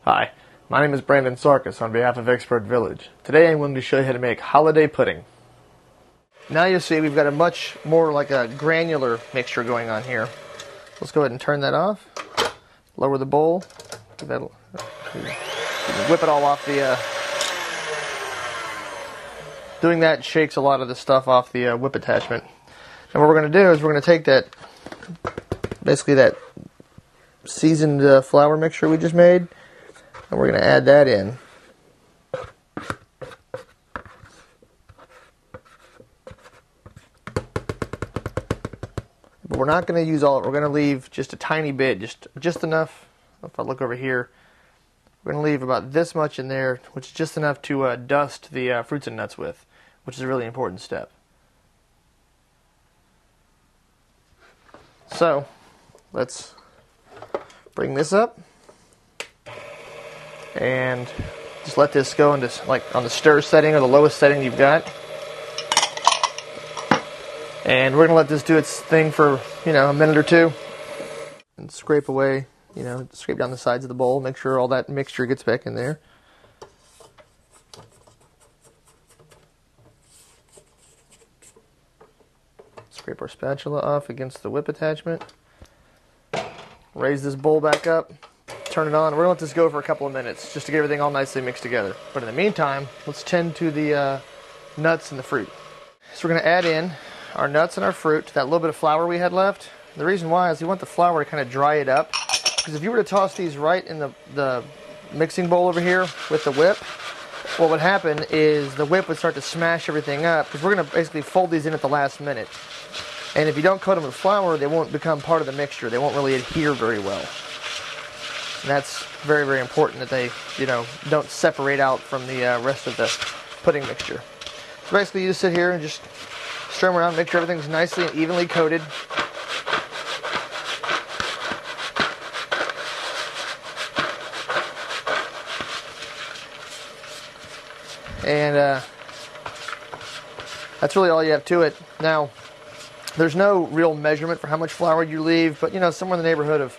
Hi, my name is Brandon Sarkis on behalf of Expert Village. Today I'm going to show you how to make holiday pudding. Now you see we've got a much more like a granular mixture going on here. Let's go ahead and turn that off. Lower the bowl. Whip it all off the... Doing that shakes a lot of the stuff off the whip attachment. And what we're going to do is we're going to take that, basically that seasoned flour mixture we just made, and we're going to add that in. But we're not going to use all of it. We're going to leave just a tiny bit, just enough. If I look over here, we're going to leave about this much in there, which is just enough to dust the fruits and nuts with, which is a really important step. So, let's bring this up and just let this go into like on the stir setting or the lowest setting you've got. And we're going to let this do its thing for, a minute or two. And scrape away, scrape down the sides of the bowl, make sure all that mixture gets back in there. Scrape our spatula off against the whip attachment. Raise this bowl back up. Turn it on. We're going to let this go for a couple of minutes just to get everything all nicely mixed together. But in the meantime, let's tend to the nuts and the fruit. So we're going to add in our nuts and our fruit to that little bit of flour we had left. The reason why is we want the flour to kind of dry it up. Because if you were to toss these right in the mixing bowl over here with the whip, what would happen is the whip would start to smash everything up, because we're going to basically fold these in at the last minute. And if you don't coat them with flour, they won't become part of the mixture. They won't really adhere very well. And that's very, very important that they, don't separate out from the rest of the pudding mixture. So basically you just sit here and just stir them around, make sure everything's nicely and evenly coated. And that's really all you have to it. Now, there's no real measurement for how much flour you leave, but somewhere in the neighborhood of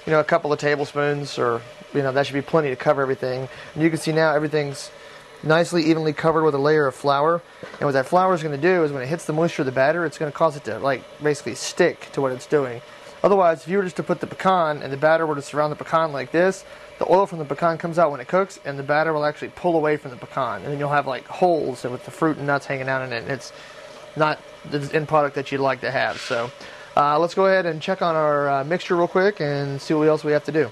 a couple of tablespoons, or that should be plenty to cover everything. And you can see now everything's nicely evenly covered with a layer of flour. And what that flour is going to do is when it hits the moisture of the batter, it's going to cause it to basically stick to what it's doing. Otherwise, if you were just to put the pecan and the batter were to surround the pecan like this, the oil from the pecan comes out when it cooks, and the batter will actually pull away from the pecan, and then you'll have holes with the fruit and nuts hanging out in it, and it's not the end product that you'd like to have. So let's go ahead and check on our mixture real quick and see what else we have to do.